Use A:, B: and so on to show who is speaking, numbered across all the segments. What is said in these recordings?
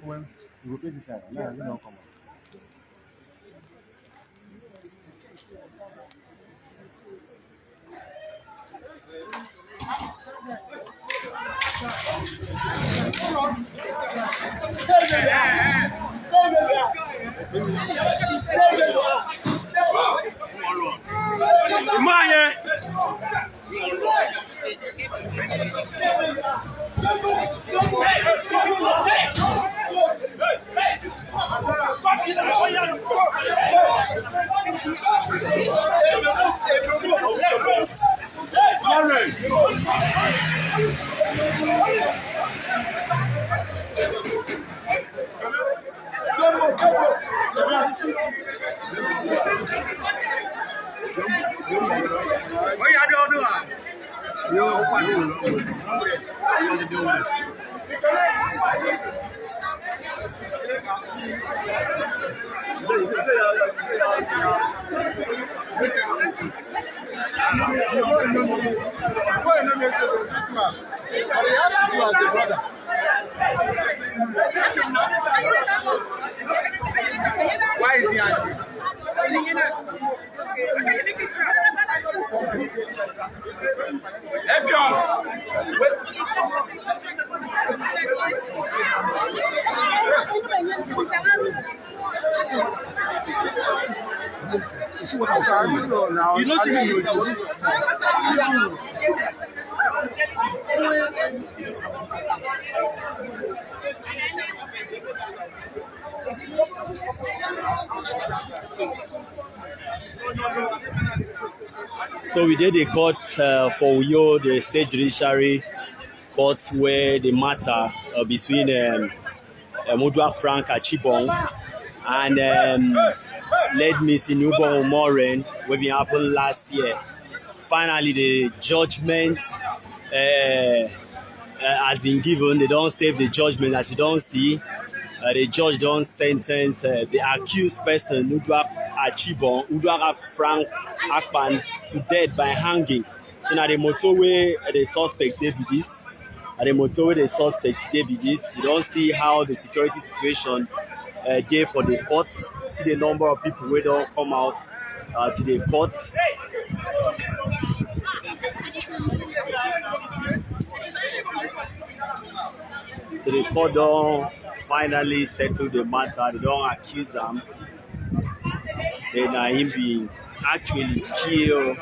A: Well, you go pay this side. Now you don't come on.
B: Why is he angry? You know,
C: so we did a court for Uyo, the state judiciary court, where the matter between Modua Frank Achibong and led Miss Iniubong Umoren, which happened last year. Finally, the judgment has been given. They don't save the judgment, as you don't see. The judge don't sentence the accused person, Modua Achibong, Modua Frank Akpan, to death by hanging. So now the motorway, the suspect David is. At the motorway, the suspect David is. You don't see how the security situation there for the courts. See the number of people who don't come out to the courts. So the court don't finally settle the matter. They don't accuse him. Say that him being actually killed.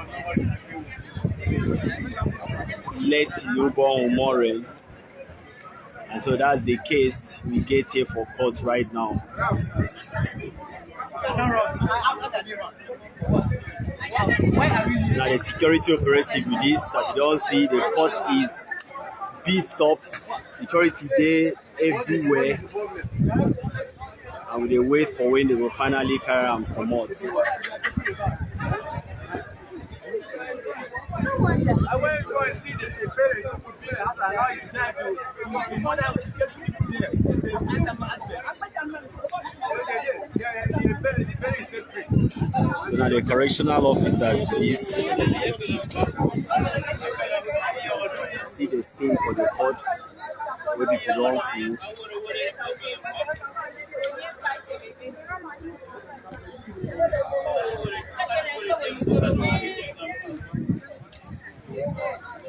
C: Let Iniubong Umoren. And so that's the case we get here for court right now. Now the security operative with this, as you don't see, the court is beefed up. Security there everywhere. And we wait for when they will finally carry and come out.
B: I went to go and see the parents who could feel how his dad his mother was
C: So now the correctional officers, please see the scene for the courts where people don't feel.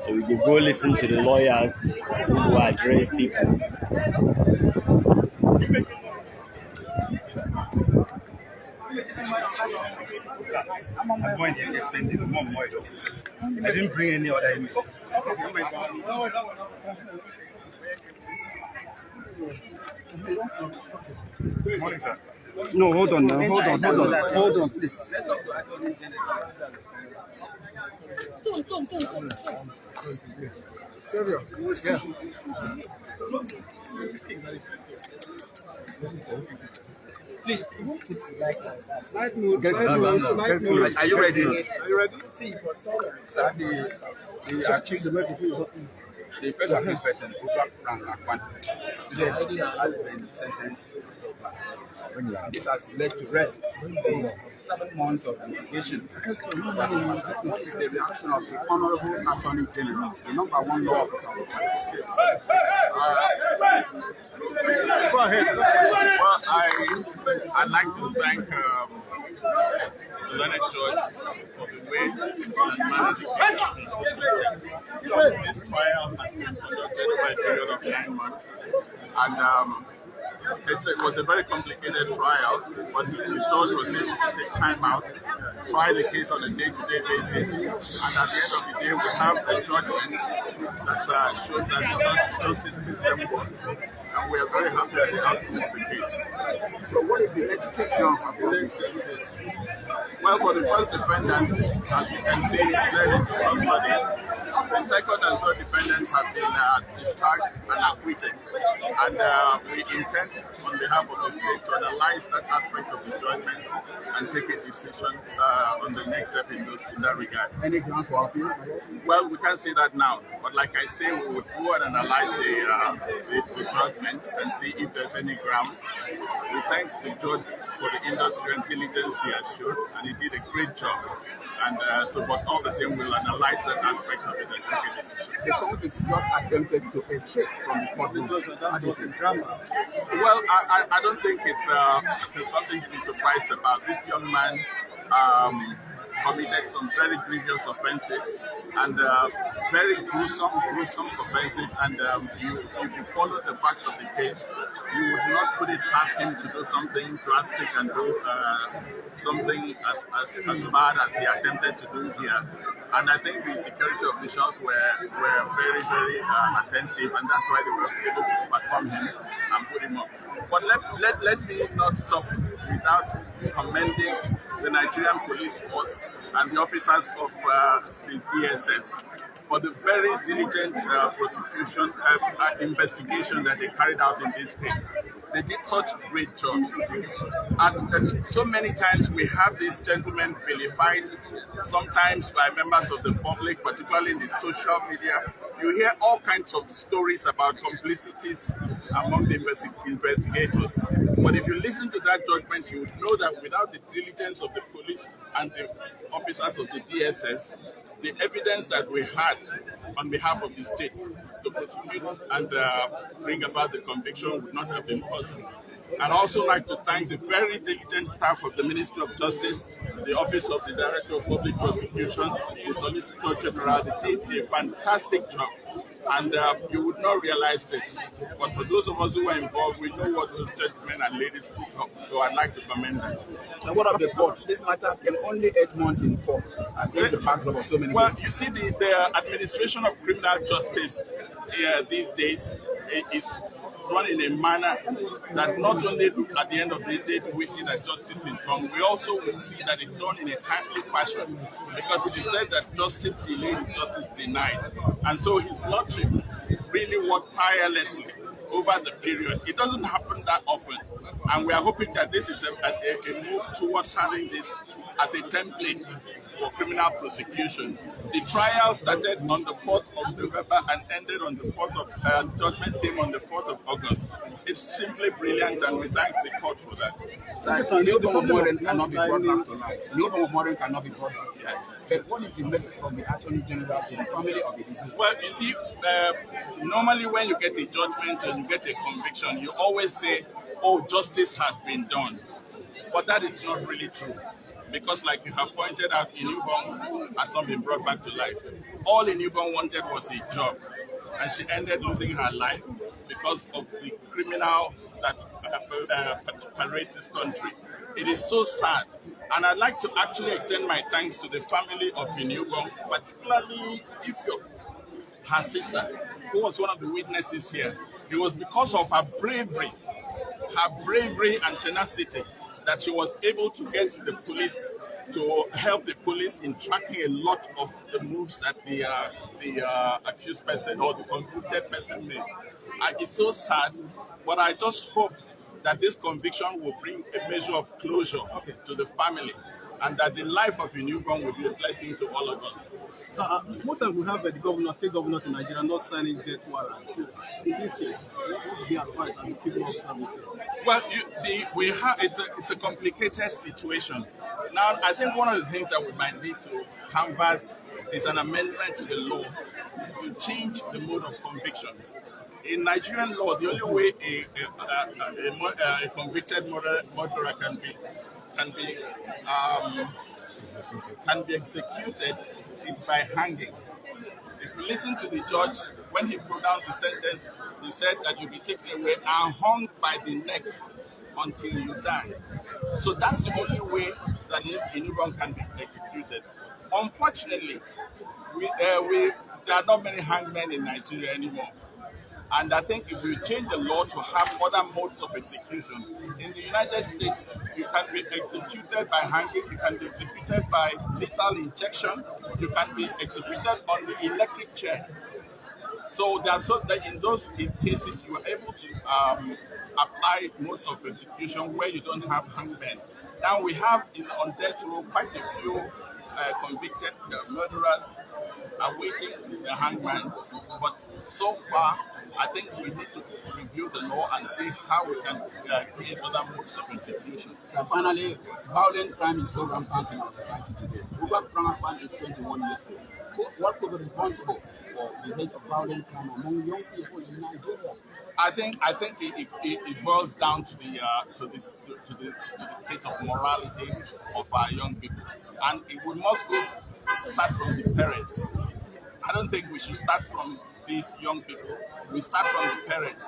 C: So we can go listen to the lawyers who will address people.
A: I'm going to spend it more. I didn't bring any other image. Good morning, sir. No, hold on now. Hold on, please. Sergio, yeah.
C: Please.
A: Are you ready?
B: See,
A: Sir, the accused, the first accused person, Frank Akpan, today has been sentenced. This has led to rest. 7 months of litigation. What is the reaction of the Honorable Attorney General, the #1 law officer of the state?
B: go ahead.
D: Well, I'd like to thank the learned judge for the way and manner the case. This trial has been conducted over a period of 9 months, and it was a very complicated trial, but the judge was able to take time out, try the case on a day-to-day basis, and at the end of the day, we have a judgment that shows that the justice system works, and we are very happy at the outcome of the case.
A: So what is the next step now after this case?
D: Well, for the first defendant, as you can see, it's led into custody. The second and third defendants have been discharged and acquitted. And we intend, on behalf of the state, to analyze that aspect of the judgment and take a decision on the next step in that regard.
A: Any ground for appeal?
D: Well, we can't say that now, but like I say, we would go and analyze the judgment and see if there's any ground. We thank the judge for the industry and diligence he has shown, and he did a great job. And but all the same, we'll analyze that aspect of it and take a decision.
A: The court is just attempted to escape from the courtroom.
D: Well, I don't think it's something to be surprised about. This young man committed some very grievous offenses and very gruesome offenses. And if you follow the facts of the case, you would not put it past him to do something drastic and do something as bad as he attempted to do here. And I think the security officials were very, very attentive, and that's why they were able to overcome him and put him up. But let me not stop without commending the Nigerian police force and the officers of the DSS for the very diligent investigation that they carried out in this case. They did such great jobs. And so many times we have these gentlemen vilified, sometimes by members of the public, particularly in the social media. You hear all kinds of stories about complicities among the investigators. But if you listen to that judgment, you would know that without the diligence of the police and the officers of the DSS, the evidence that we had on behalf of the state to prosecute and bring about the conviction would not have been possible. I'd also like to thank the very diligent staff of the Ministry of Justice, the Office of the Director of Public Prosecutions, the Solicitor General. They did a fantastic job. And you would not realize this. But for those of us who were involved, we know what those gentlemen and ladies put up. So I'd like to commend them.
A: So what of the court? This matter can only 8 months in court against the backdrop of so many
D: Well,
A: cases.
D: you see, the administration of criminal justice these days is run in a manner that not only at the end of the day do we see that justice is done, we also will see that it's done in a timely fashion, because it is said that justice delayed is justice denied. And so his lordship really worked tirelessly over the period. It doesn't happen that often, and we are hoping that this is a move towards having this as a template for criminal prosecution. The trial started on the 4th of November and ended on the 4th of, judgment came on the 4th of August. It's simply brilliant, and we thank the court for that.
A: So Iniubong Umoren cannot be brought back to life. Iniubong Umoren cannot be brought back to life. But what is the message from the Attorney General to the family of the deceased?
D: Well, you see, normally when you get a judgment and you get a conviction, you always say, oh, justice has been done. But that is not really true. Because like you have pointed out, Iniubong has not been brought back to life. All Iniubong wanted was a job. And she ended losing her life because of the criminals that parade this country. It is so sad. And I'd like to actually extend my thanks to the family of Iniubong, particularly her sister, who was one of the witnesses here. It was because of her bravery and tenacity that she was able to get the police to help the police in tracking a lot of the moves that the accused person or the convicted person made. It's so sad, but I just hope that this conviction will bring a measure of closure to the family, and that the life of Iniubong will be a blessing to all of us.
B: So most times we have the governors, state governors in Nigeria not signing death warrants. So in this case, what would be advice as the chief of service?
D: Well, it's a complicated situation. Now, I think one of the things that we might need to canvass is an amendment to the law to change the mode of convictions. In Nigerian law, the only way a convicted murderer can be executed is by hanging. If you listen to the judge, when he pronounced the sentence, he said that you'll be taken away and hung by the neck until you die. So that's the only way that Iniubong can be executed. Unfortunately, there are not many hangmen in Nigeria anymore. And I think if we change the law to have other modes of execution, in the United States, you can be executed by hanging, you can be executed by lethal injection, you can be executed on the electric chair. So that in those cases, you are able to apply modes of execution where you don't have hangmen. Now we have on death row quite a few convicted murderers awaiting the hangman, but so far, I think we need to review the law and see how we can create other modes of execution.
A: So finally, violent crime is so rampant in our society today. Uber Frank is 21 years old. What could be responsible for the rate of violent crime among young people in Nigeria?
D: I think it boils down to the state of morality of our young people, and we must start from the parents. I don't think we should start from these young people. We start from the parents.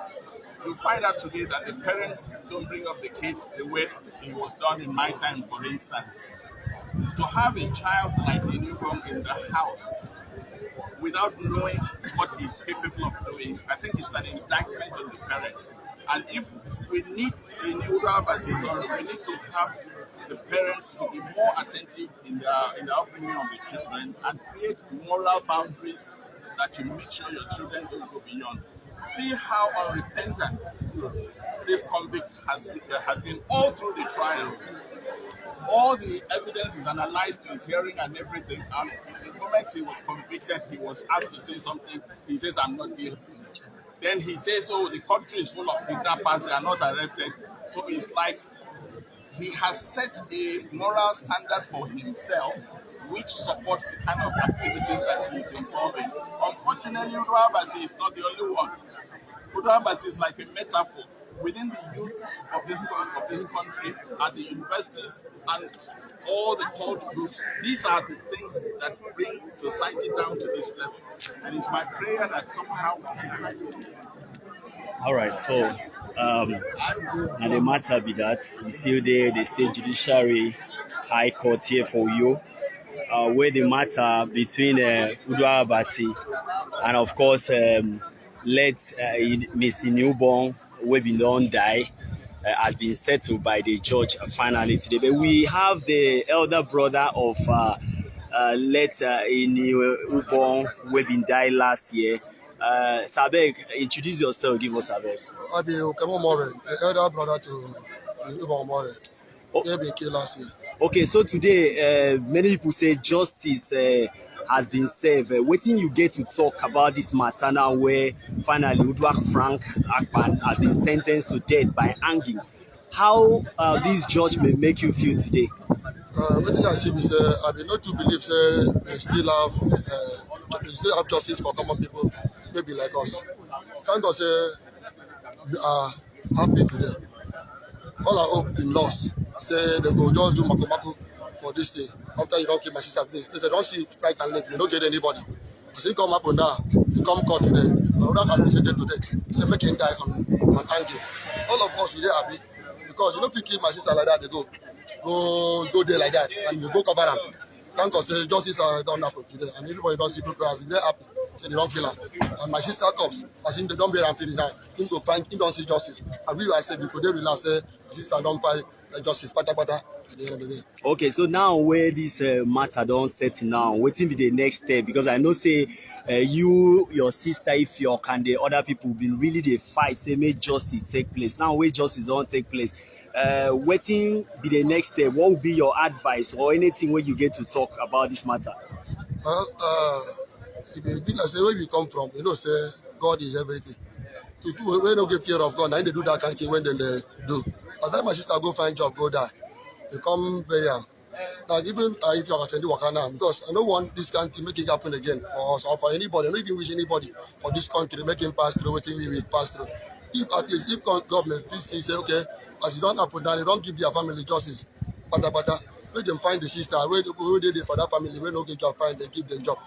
D: You find out today that the parents don't bring up the kids the way it was done in my time, for instance. To have a child like Iniubong in the house without knowing what he's capable of doing, I think it's an indictment on the parents. And if we need a new Iniubong, we need to have the parents to be more attentive in the upbringing of the children and create moral boundaries that you make sure your children don't go beyond. See how unrepentant this convict has been all through the trial. All the evidence is analyzed to his hearing and everything. And the moment he was convicted, he was asked to say something. He says, "I'm not guilty." Then he says, "Oh, the country is full of kidnappers, they are not arrested." So it's like he has set a moral standard for himself, which supports the kind of activities that he is involved in. Unfortunately, Udoabasi is not the only one. Udoabasi is like a metaphor within the youth of this country, at the universities, and all the cult groups. These are the things that bring society down to this level. And it's my prayer that somehow we can find it.
C: All right, so and the matter be that we still there, the state judiciary high court here for you, where the matter between Udoabasi and of course let Miss Iniubong, who been don't die, has been settled by the judge finally today. But we have the elder brother of let Iniubong, who been died last year. Sabek, introduce yourself, give us Sabek.
E: I'm Iniubong Umoren, the elder brother to Iniubong Umoren. They been killed last year.
C: Okay, so today many people say justice has been served. Waiting you get to talk about this matter now where finally Uduak Frank Akpan has been sentenced to death by hanging. How this judgment make you feel today?
E: Waiting I see is I be not to believe they still have justice for common people, maybe like us. Thank God say we are happy today. All our hope been lost. Say they go just do maku for this thing. After you don't keep my sister, they don't see right and left. You don't get anybody. As he come up and down, he come court today. But has been sentenced today. Say make him die on hanging. All of us we dey happy because you know if you kill my sister like that, they go there like that and you go cover them. Thank God say justice don't happen today and everybody don't see people as they happy. Say they don't kill her. And my sister comes, as in they don't bear and finish now. Him go find, him don't see justice. And we I said, we could relax, say, my sister don't fight justice pata at the end of the day.
C: Okay, so now where this matter don't set now, waiting be the next step, because I know say you, your sister, if you and the other people been really the fight, say make justice take place. Now where justice don't take place, waiting be the next step. What would be your advice or anything where you get to talk about this matter?
E: Well, if you be like say where we come from, say God is everything. People when don't get fear of God, now they do that kind of thing when they do. As that my sister go find job, go die. They come bury am. Now even if you are attending Wakana, because I don't want this country make it happen again for us or for anybody. I don't even wish anybody for this country make him pass through what we will pass through. If at least if government please say okay, as it don't happen now, they don't give their family justice. Pata. Make them find the sister where they for that family, when no get job find, they give them job.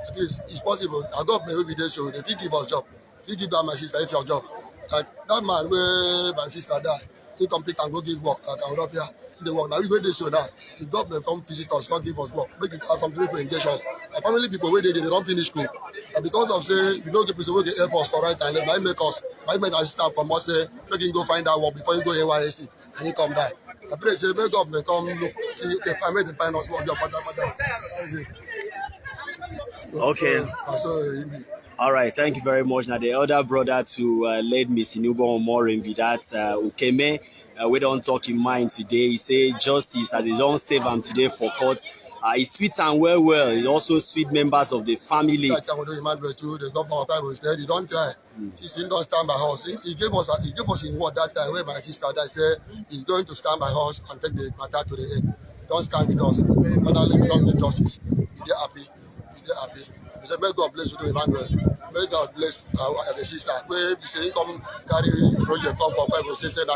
E: At least it's possible. Our government will be there, so if he give us job, if he give that my sister if your job. Like that man where my sister die, he complete and go give work at our here. They work now. We wait this so now. The government come visit us, come give us work. Make it have some people engage us. Our family people where they don't finish school. And because of say we don't get people who get help us for right time, they make our sister come us say make him go find that work before he go NYSC and he come die. I pray say make government come look, see if I made the find us work job.
C: Okay. All right, thank you very much. Now the elder brother to late Miss Iniubong Umoren be that Ukeme. We don't talk in mind today. He say justice as they don't save him today for court. It's sweet and well. He also sweet members of the family.
E: The governor of Bible said he don't try. He don't stand by us. He gave us in word that time where my sister died. Said he's going to stand by us and take the matter to the end. He don't stand with us. Finally, we don't get justice. We're happy. We say, may God bless you, Emmanuel. May God bless the sister. Where we say, come carry project come for Bible. Say, saying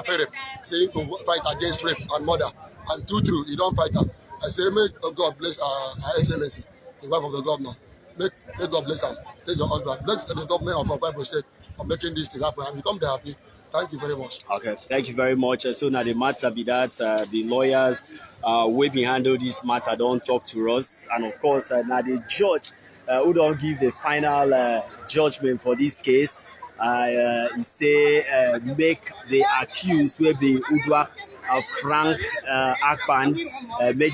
E: to fight against rape and murder. And true, he don't fight them. I say, may God bless Her Excellency, the wife of the governor. May God bless him. Bless your husband. Bless the government of our Bible State for making this thing happen. And we come there happy. Thank you very much.
C: Okay, thank you very much. So now the matter be that the lawyers we be handle this matter don't talk to us, and of course now the judge who don't give the final judgment for this case. He say make the accused will be Udwa Frank Akpan make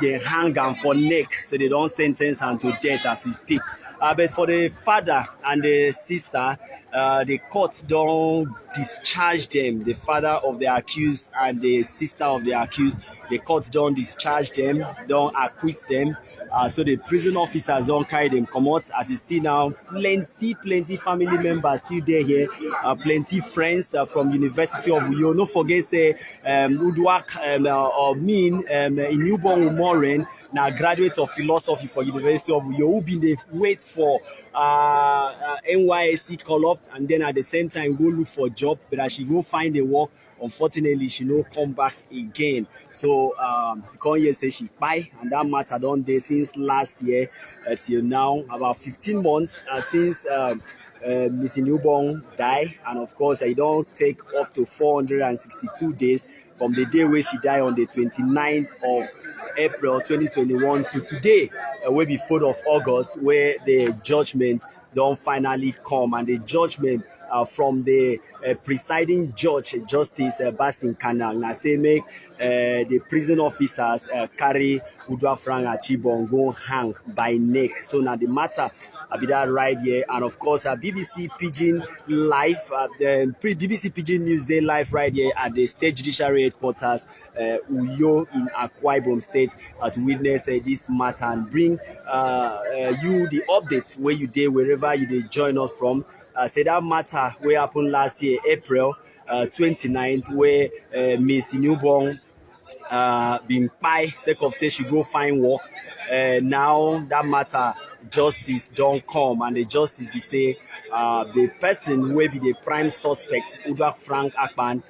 C: the hang am for neck, so they don't sentence him to death as we speak. But for the father and the sister, the court don't discharge them. The father of the accused and the sister of the accused, the court don't discharge them, don't acquit them. So the prison officers don't carry them come out. As you see now, plenty family members still there here. Plenty friends from University of Uyo. No forget say Udwak Iniubong Umoren, now graduate of philosophy for University of Uyo, who been there wait for NYSC call up and then at the same time go look for a job, but as she go find a work, unfortunately she no come back again. So she come here say she buy, and that matter done there since last year till now, about 15 months since Miss Iniubong died, and of course it don't take up to 462 days from the day where she died on the 29th of April 2021 to today, way before of August, where the judgment don't finally come, and the judgment from the presiding judge, Justice Basin Kanang, na say make the prison officers carry Udwa Frank Achibong go hang by neck. So now the matter be that right here, and of course BBC Pidgin Live, the BBC Pidgin News Day live right here at the State Judiciary Headquarters, Uyo in Akwa Ibom State, to witness this matter and bring you the update where you did wherever you did join us from. Say that matter where happened last year, April 29th, where Miss Iniubong been by sake of say she go find work. Now that matter justice don't come, and the justice be say the person will be the prime suspect, Udwa Frank Akpan,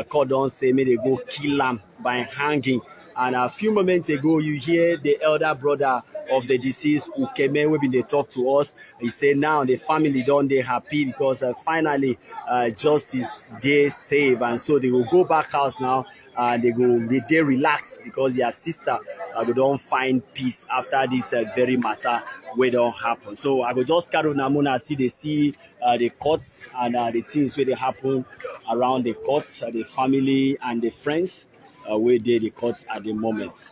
C: called on say may they go kill him by hanging. And a few moments ago, you hear the elder brother of the deceased Ukeme, we been they talk to us. He said now the family don't they happy because finally justice they save, and so they will go back house now. They relax because their sister they don't find peace after this very matter where don't happen. So I go just carry Namuna see the courts and the things where they happen around the courts, the family and the friends. where dey the court at the moment.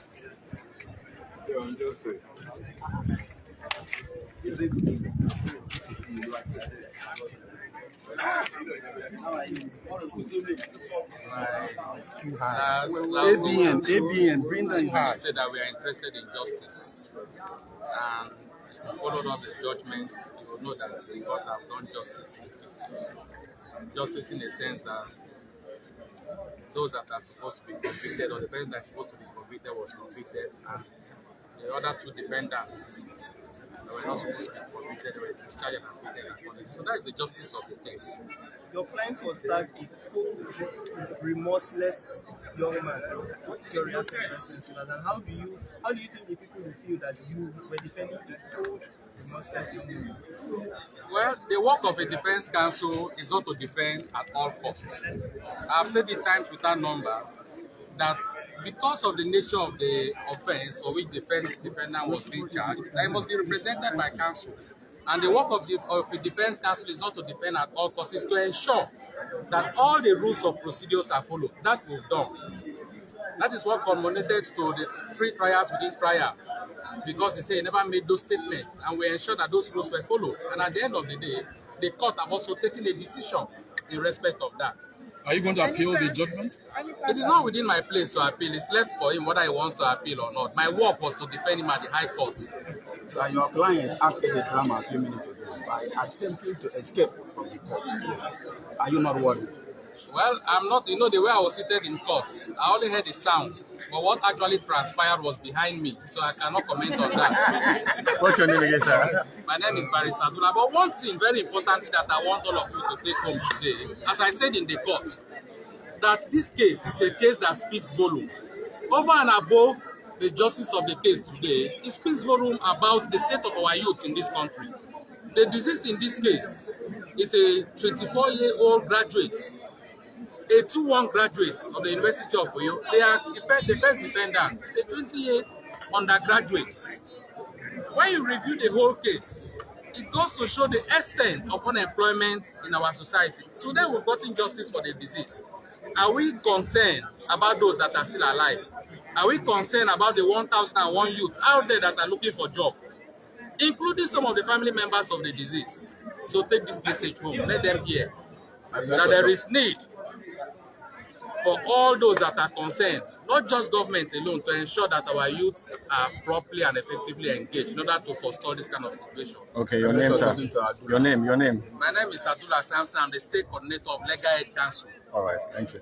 B: ABN, bring them here.
F: Said that we are interested in justice, and we followed up the judgment. You will know that the court have done justice in the case. Justice in the sense that those that are supposed to be convicted, or the person that is supposed to be convicted, was convicted, and the other two defendants that were not supposed to be convicted, they were discharged and acquitted accordingly. So that is the justice of the case.
B: Your client was tagged a cold, remorseless young man. What is your reaction to that? And how do you think the people will feel that you were defending a cold, remorseless young man?
F: Well, the work of a defense counsel is not to defend at all costs. I've said it times without number that because of the nature of the offense for which the defendant was being charged, that it must be represented by counsel. And the work of the defense counsel is not to defend at all costs, it's to ensure that all the rules of procedures are followed. That we've done. That is what culminated to the 3 trials within trial, because they say he never made those statements, and we ensure that those rules were followed. And at the end of the day, the court have also taken a decision in respect of that.
A: Are you going to appeal the judgment?
F: It is not within my place to appeal. It's left for him whether he wants to appeal or not. My work was to defend him at the High Court.
A: So your client acted the drama a few minutes ago by attempting to escape from the court. Are you not worried?
F: Well, I'm not. You know, the way I was seated in court, I only heard the sound. But what actually transpired was behind me, so I cannot comment on that.
A: What's your name again, sir?
F: My name is Barrister Abdullah. But one thing very important that I want all of you to take home today, as I said in the court, that this case is a case that speaks volume. Over and above the justice of the case today, it speaks volume about the state of our youth in this country. The disease in this case is a 24-year-old graduate, a 2-1 graduate of the University of Oyo. They are the first defendant. It's a 20-year undergraduate. When you review the whole case, it goes to show the extent of unemployment in our society. Today we've gotten justice for the disease. Are we concerned about those that are still alive? Are we concerned about the 1,001 youths out there that are looking for jobs, including some of the family members of the disease? So take this message home. Let them hear that there is need for all those that are concerned, not just government alone, to ensure that our youths are properly and effectively engaged in order to forestall this kind of situation.
A: Okay, your name, sir. Your name.
F: My name is Abdullah Samson. I'm the State Coordinator of Legal Aid Council.
A: All right, thank you.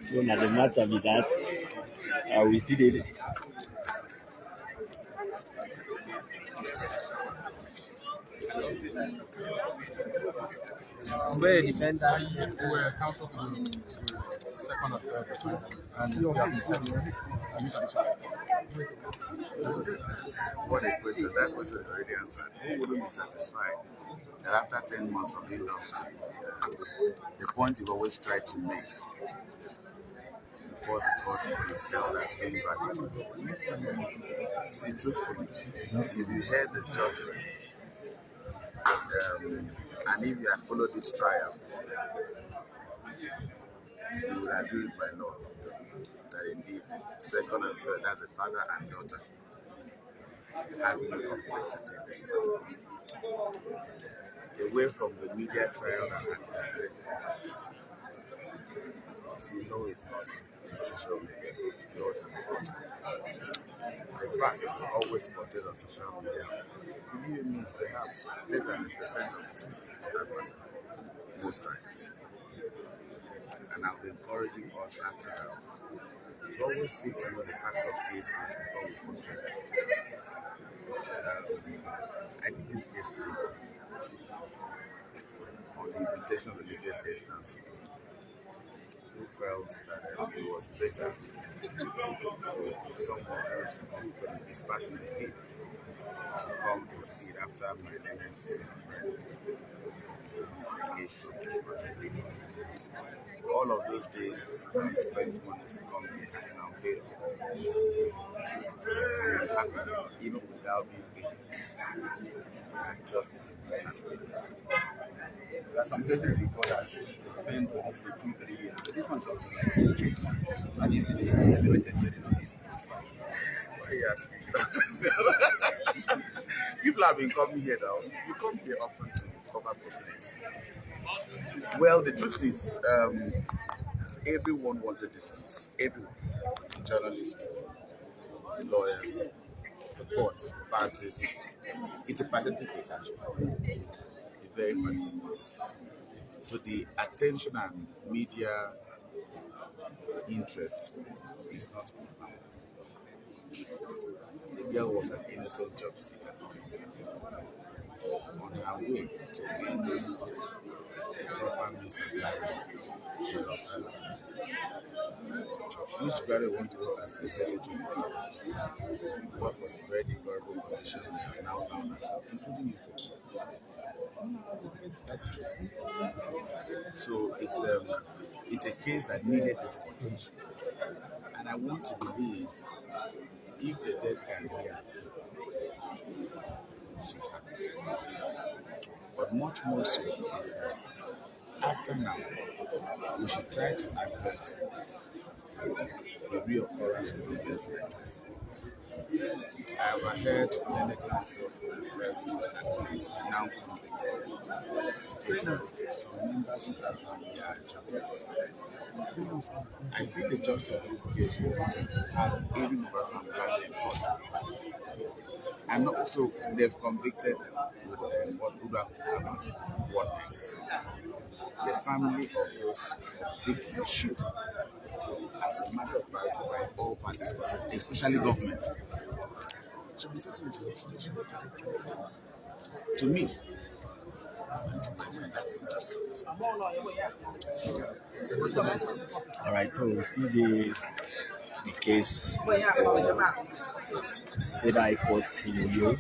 C: So now the matter with that, we see the
B: Where the defender?
F: We were counsel to the second or third, and you have been satisfied.
G: What a question. That question is already answered. Who wouldn't be satisfied that after 10 months of the industry, the point you've always tried to make before the court is held as being valid? See, truthfully, if you heard the judgment, and if you had followed this trial, you would agree by law that indeed second and third, that's a father and daughter, have no complicity in this matter. Away from the media trial that had preceded the see, law is not in social media, law is in the court. The facts always portrayed on social media really means perhaps less than 1% of the truth in that matter, most times. And I'll be encouraging us after now to always seek to know the facts of cases before we portray them. I think this case will, on the invitation of the Legal Aid Council, who felt that it was better for someone who could be dispassionately to come proceed after my learned friend is engaged on this matter. all of those days I spent money to come here has now paid off. I am happy, even without being paid. And justice has paid off.
A: There are some cases in court that been for up to 2-3 years. But this one's something like 8 months. And yesterday, I celebrated hearing of this.
G: Why are you asking? People have been coming here now. You come here often to cover proceedings. Well, the truth is, everyone wanted this case. Everyone. Journalists, lawyers, the court, parties. It's a pathetic case, actually. A very pathetic case. So the attention and media interest is not profound. The girl was an innocent job seeker on her way to gaining a proper means of livelihood. She lost her life. Which very want to work as a secretary, but for the very deplorable condition we have now found ourselves, including you folks. That's the truth. So it's a case that needed this coverage. And I want to believe if the dead can hear and see, she's happy. But much more so is that after now, we should try to avert the reoccurrence of events like this. I overheard the council for the first advance, now convict, states that some members of that family are jobless. I think the justice of this case will want to have every member of the family in court. And also, they've convicted what would happen, what next. The family of those victims should, as a matter of priority by all parties concerned, especially government, should be taken into consideration. To me, that's the justice.
C: All right, so we see the case State High Court in Uyo,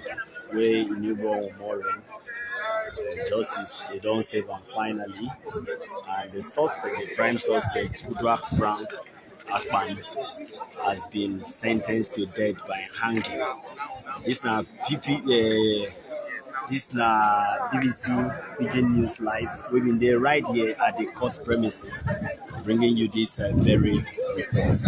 C: where Iniubong Umoren, justice they don't save him finally, and the suspect, the prime suspect, Uduak Frank Akpan, has been sentenced to death by hanging. This now this na BBC Pigeon News Live. We've been there right here at the court premises, bringing you this very report.